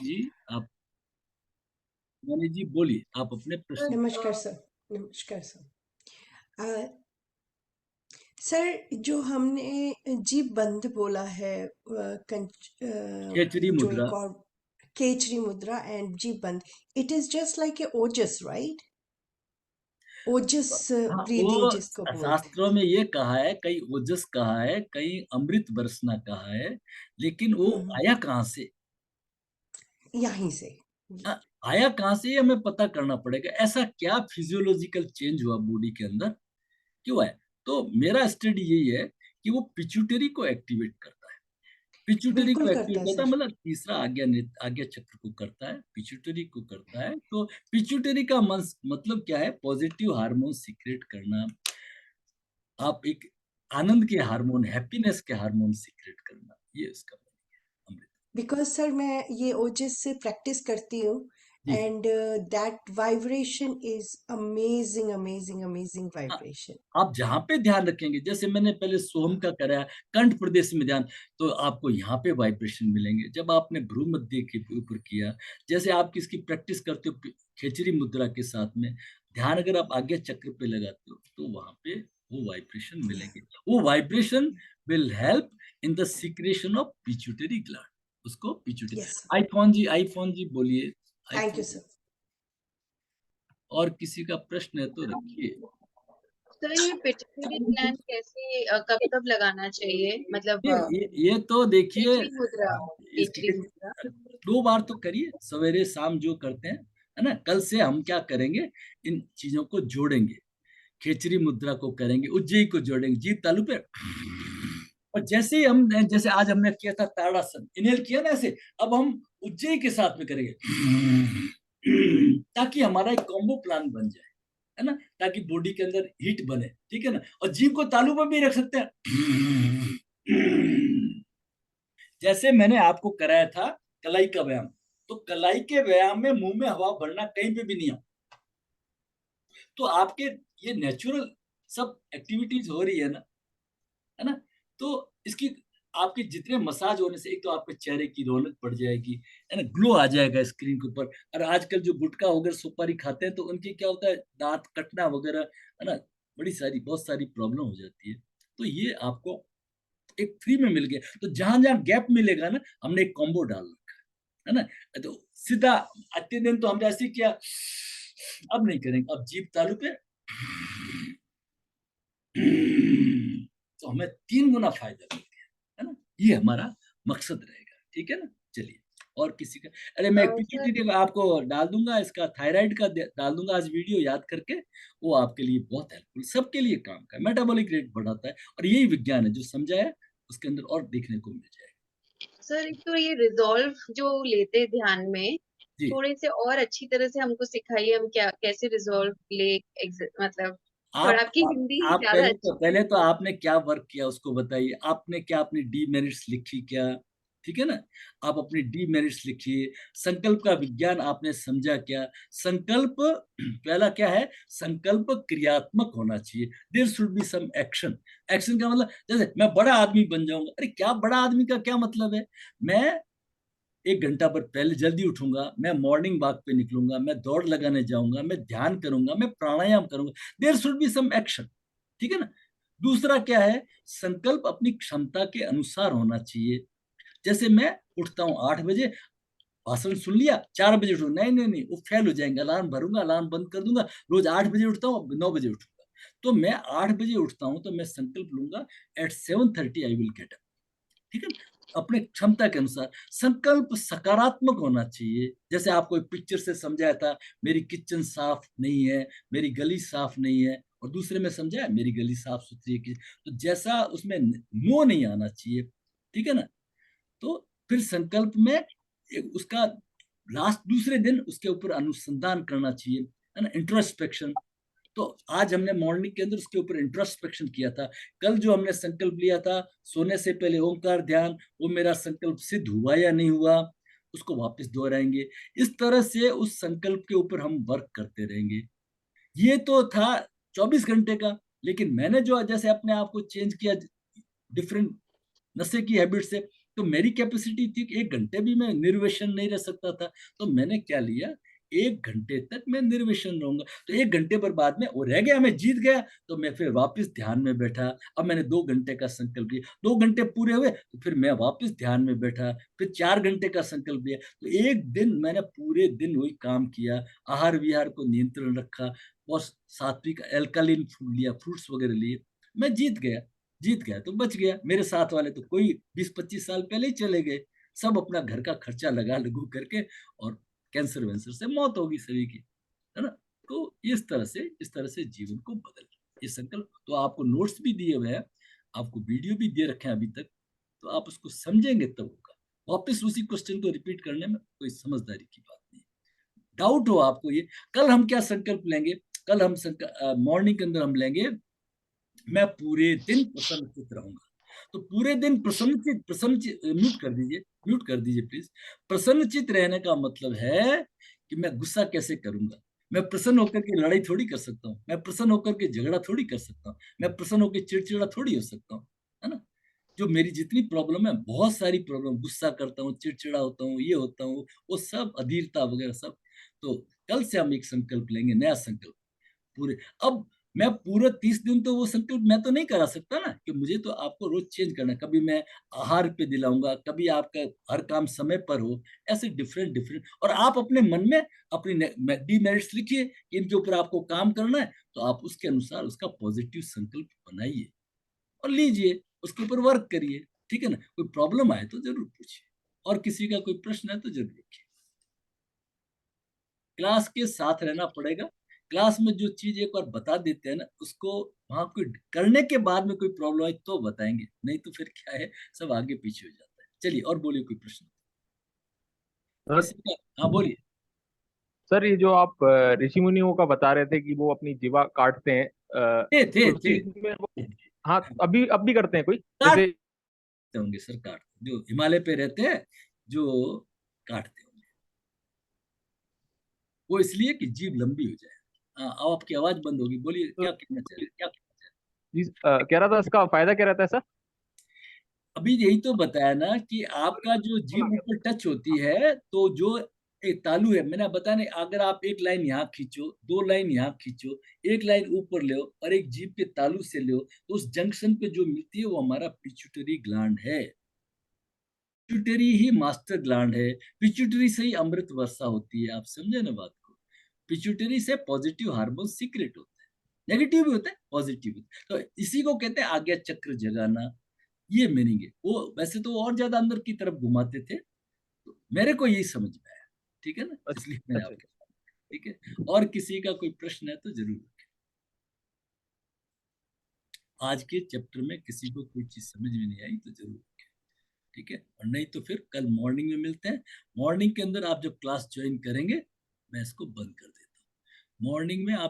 जी आप मनी जी बोलिए, आप अपने प्रश्न। नमस्कार सर। नमस्कार सर। अ, सर, जो हमने जीभ बंद बोला है, खेचरी जो मुद्रा। एक और केचरी मुद्रा एंड जीभ बंद, it is just like a ojas, right? Ojas हाँ, ब्रीदिंग वो जिसको बोलते हैं। शास्त्रों में ये कहा है, कहीं ओजस कहा है, कहीं अमृत बरसना कहा है, लेकिन वो हम्म, आया कहाँ से? यहीं से। हाँ, आया कहाँ से ये हमें पता करना पड़ेगा। ऐसा क्या फिजियोलॉजिकल चेंज हुआ बॉडी के अंदर, क्यों है? तो मेरा स्टडी यही है कि वो पिट्यूटरी को एक्टिवेट करता है। पिट्यूटरी बिल्कुल को करता एक्टिवेट है करता है, सर। मतलब तीसरा आज्ञा चक्र को करता है, पिट्यूटरी को करता है। तो पिट्यूटरी का मतलब क्या है? पॉजिटिव हार्मोन सीक्रेट करना। आप एक आनंद के हार्मोन, हैप्पीनेस के हार्मोन सीक्रेट करना, ये उसका अमृत। बिकॉज सर, मैं ये ओजस से प्रैक्टिस करती हूँ, जी। And that vibration is amazing amazing amazing हाँ, वाइब्रेशन। आप जहाँ पे ध्यान रखेंगे, जैसे मैंने पहले सोहम का कराया, कंठ प्रदेश में ध्यान, तो आपको यहाँ पे वाइब्रेशन मिलेंगे। जब आपने भ्रू मध्य के ऊपर किया, जैसे आप इसकी प्रैक्टिस करते हो खेचरी मुद्रा के साथ में, ध्यान अगर आप आज्ञा चक्र पे लगाते हो, तो वहाँ पे वो वाइब्रेशन मिलेंगे। वो vibration will help in the secretion of pituitary gland. उसको पिट्यूटरी। यस। आईफोन जी बोलिए। Thank you iPhone. सर। और किसी का प्रश्न है तो रखिए। तो ये पिट्यूटरी ग्लैंड कैसे कब कब लगाना चाहिए, मतलब ये तो देखिए, केचरी मुद्रा। केचरी इसके मुद्रा। 2 बार तो करिए, सवेरे शाम जो करते हैं, है ना। कल से हम क्या करेंगे, इन चीजों को जोड़ेंगे। खेचरी मुद्रा को करेंगे, उज्जयी को जोड़ेंगे, जीभ तालू पे। और जैसे ही हम, जैसे आज हमने किया था ताड़ासन, इनहेल किया ना ऐसे, अब हम उज्जयी के साथ में करेंगे, ताकि हमारा एक कॉम्बो प्लान बन जाए, है ना, ताकि बॉडी के अंदर हीट बने, ठीक है ना। और जीभ को तालू पर भी रख सकते हैं। जैसे मैंने आपको कराया था कलाई का व्यायाम, तो कलाई के व्यायाम में मुंह में हवा भरना कहीं पे भी नहीं हो, तो आपके ये नेचुरल सब एक्टिविटीज हो रही है ना। तो इसकी आपके जितने मसाज होने से, एक तो आपके चेहरे की रौनक बढ़ जाएगी, है ना, ग्लो आ जाएगा स्क्रीन के ऊपर। और आजकल जो गुटखा वगैरह सुपारी खाते हैं, तो उनकी क्या होता है, दांत कटना वगैरह, है ना, बहुत सारी प्रॉब्लम हो जाती है। तो ये आपको एक फ्री में मिल गया। तो जहां जहां गैप मिलेगा ना, हमने एक कॉम्बो डाल रखा है ना। तो सीधा अगले दिन तो हमने ऐसे किया, अब नहीं करेंगे, अब जीभ तालू पे, तो हमें 3 गुना फायदा मिल गया, है ना। ये हमारा मकसद रहेगा, ठीक है ना। चलिए, और किसी का। अरे मैं सर, पीपीटी आपको डाल दूंगा, इसका थायराइड का डाल दूंगा आज वीडियो, याद करके। वो आपके लिए बहुत हेल्पफुल, सबके लिए काम का, मेटाबॉलिक रेट बढ़ाता है, और यही विज्ञान है जो समझा है, उसके अंदर और देखने को मिल जाएगा। सर एक तो ये रिजॉल्व जो लेते ध्यान में, जी। थोड़े से और अच्छी तरह से हमको सिखाइए, हम क्या कैसे रिजॉल्व ले, मतलब थोड़ा आप आपकी हिंदी आप ज्यादा अच्छी है। पहले तो आपने क्या वर्क किया उसको बताइए। आपने क्या अपनी डीमेरिट्स लिखी क्या, ठीक है ना। आप अपनी डीमेरिट्स लिखिए। संकल्प का विज्ञान आपने समझा क्या? संकल्प पहला क्या है, संकल्प क्रियात्मक होना चाहिए। There should be some action. Action का मतलब, जैसे मैं बड़ा आदमी बन जाऊंगा, अरे क्या बड़ा आदमी का क्या मतलब है? मैं 1 घंटा पर पहले जल्दी उठूंगा, मैं मॉर्निंग वॉक पे निकलूंगा, मैं दौड़ लगाने जाऊंगा, मैं ध्यान करूंगा, मैं प्राणायाम करूंगा। There should be some action, ठीक है ना। दूसरा क्या है, संकल्प अपनी क्षमता के अनुसार होना चाहिए। जैसे मैं उठता हूँ 8 बजे, भाषण सुन लिया, 4 बजे उठूँ, नहीं नहीं नहीं, वो फेल हो जाएंगे, अलार्म भरूंगा, अलार्म बंद कर दूंगा। रोज 8 बजे उठता हूँ, 9 बजे उठूंगा। तो मैं 8 बजे उठता हूँ, तो मैं संकल्प लूंगा, at 7:30 I will get up, ठीक है ना? अपने क्षमता के अनुसार। संकल्प सकारात्मक होना चाहिए। जैसे आपको एक पिक्चर से समझाया था, मेरी किचन साफ नहीं है, मेरी गली साफ नहीं है, और दूसरे में समझाया मेरी गली साफ सुथरी है। तो जैसा उसमें नो नहीं आना चाहिए, ठीक है ना। तो फिर संकल्प में उसका लास्ट दूसरे दिन उसके ऊपर अनुसंधान करना चाहिए, है ना, इंट्रोस्पेक्शन। तो आज हमने मॉर्निंग के अंदर उसके ऊपर इंट्रोस्पेक्शन किया था। कल जो हमने संकल्प लिया था, सोने से पहले ओंकार ध्यान, वो मेरा संकल्प सिद्ध हुआ या नहीं हुआ, उसको वापस दोहराएंगे। इस तरह से उस संकल्प के ऊपर हम वर्क करते रहेंगे। ये तो था 24 घंटे का। लेकिन मैंने जो जैसे अपने आप को चेंज किया, डिफरेंट नशे की हैबिट से, तो मेरी कैपेसिटी थी कि 1 घंटे भी मैं निर्विषण नहीं रह सकता था। तो मैंने क्या लिया, 1 घंटे तक मैं निर्विषण रहूंगा। तो 1 घंटे पर बाद में वो रह गया, मैं जीत गया। तो मैं फिर वापस ध्यान में बैठा। अब मैंने 2 घंटे का संकल्प लिया, 2 घंटे पूरे हुए तो फिर मैं वापस ध्यान में बैठा, फिर 4 घंटे का संकल्प लिया। तो एक दिन मैंने पूरे दिन वही काम किया, आहार विहार को नियंत्रण रखा और सात्विक एल्कलाइन फूड लिया, फ्रूट्स वगैरह लिए। मैं जीत गया तो बच गया। मेरे साथ वाले तो कोई 20-25 साल पहले ही चले गए, सब अपना घर का खर्चा लगा लगू करके, और कैंसर वैंसर से मौत होगी सभी की, है ना। तो इस तरह से जीवन को बदल ये संकल्प। तो आपको नोट्स भी दिए हुए हैं, आपको वीडियो भी दे रखे हैं अभी तक, तो आप उसको समझेंगे तब होगा। वापस उसी क्वेश्चन को रिपीट करने में कोई समझदारी की बात नहीं। डाउट हो आपको ये, कल हम क्या संकल्प लेंगे, कल हम मॉर्निंग के अंदर हम लेंगे, मैं पूरे दिन प्रसन्नचित रहूंगा। तो पूरे दिन प्रसन्नचित म्यूट कर दीजिए प्लीज। प्रसन्नचित रहने का मतलब है कि मैं गुस्सा कैसे करूंगा, मैं प्रसन्न होकर के लड़ाई थोड़ी कर सकता हूँ, मैं प्रसन्न होकर के झगड़ा थोड़ी कर सकता हूँ, मैं प्रसन्न होकर चिड़चिड़ा थोड़ी हो सकता हूँ, है ना। जो मेरी जितनी प्रॉब्लम है, बहुत सारी प्रॉब्लम, गुस्सा करता हूँ, चिड़चिड़ा होता हूँ, ये होता हूँ, वो सब अधीरता वगैरह सब। तो कल से हम एक संकल्प लेंगे, नया संकल्प पूरे। अब मैं पूरे 30 दिन तो वो संकल्प मैं तो नहीं करा सकता ना, कि मुझे तो आपको रोज चेंज करना है। कभी मैं आहार पे दिलाऊंगा, कभी आपका हर काम समय पर हो, ऐसे डिफरेंट डिफरेंट। और आप अपने मन में अपनी डीमेरिट्स लिखिए कि इनके ऊपर आपको काम करना है, तो आप उसके अनुसार उसका पॉजिटिव संकल्प बनाइए और लीजिए, उसके ऊपर वर्क करिए, ठीक है ना। कोई प्रॉब्लम आए तो जरूर पूछिए, और किसी का कोई प्रश्न है तो जरूर रखिए। क्लास के साथ रहना पड़ेगा। क्लास में जो चीज एक बार बता देते हैं ना, उसको वहां कोई करने के बाद में कोई प्रॉब्लम है तो बताएंगे, नहीं तो फिर क्या है, सब आगे पीछे हो जाता है। चलिए और बोलिए, कोई प्रश्न सर किसी का? हाँ बोलिए। सर ये जो आप ऋषि मुनियों का बता रहे थे कि वो अपनी जीवा काटते हैं, थे उस थे चीज में वो, हाँ अभी अब भी करते हैं कोई काटते जैसे? होंगे सर, काटते जो हिमालय पे रहते हैं, जो काटते होंगे, वो इसलिए कि जीभ लंबी हो जाए। हाँ, अब आपकी आवाज बंद होगी, बोलिए तो क्या कहना चाह रहे हैं, क्या कहना चाह रहे हैं? जी, कह रहा था इसका फायदा क्या रहता है सर? अभी यही तो बताया ना कि आपका जो जीभ ऊपर टच होती है, तो जो एक तालू है, मैंने बताया नहीं, अगर आप एक लाइन यहाँ खींचो, 2 लाइन यहाँ खींचो, एक लाइन ऊपर ले और एक जीभ के तालू से ले, तो उस जंक्शन पे जो मिलती है वो हमारा पिट्यूटरी ग्लैंड है। पिट्यूटरी ही मास्टर ग्लैंड है। पिट्यूटरी से ही अमृत वर्षा होती है, आप समझे ना बात को। पिट्यूटरी से पॉजिटिव हार्मोन सीक्रेट होते हैं, नेगेटिव भी होते हैं, पॉजिटिव भी। तो इसी को कहते हैं आज्ञा चक्र जगाना, ये मीनिंग है। वो वैसे तो और ज्यादा अंदर की तरफ घुमाते थे, तो मेरे को यही समझ में आया, ठीक है ना, इसलिए अच्छा मैंने अच्छा। आपके साथ, ठीक है। और किसी का कोई प्रश्न है तो जरूर रखें। आज के चैप्टर में किसी को कोई चीज समझ में नहीं आई तो जरूर रखें, ठीक है। और नहीं तो फिर कल मॉर्निंग में मिलते हैं। मॉर्निंग के अंदर आप जब क्लास ज्वाइन करेंगे, मैं इसको बंद कर देता हूँ। मॉर्निंग में आप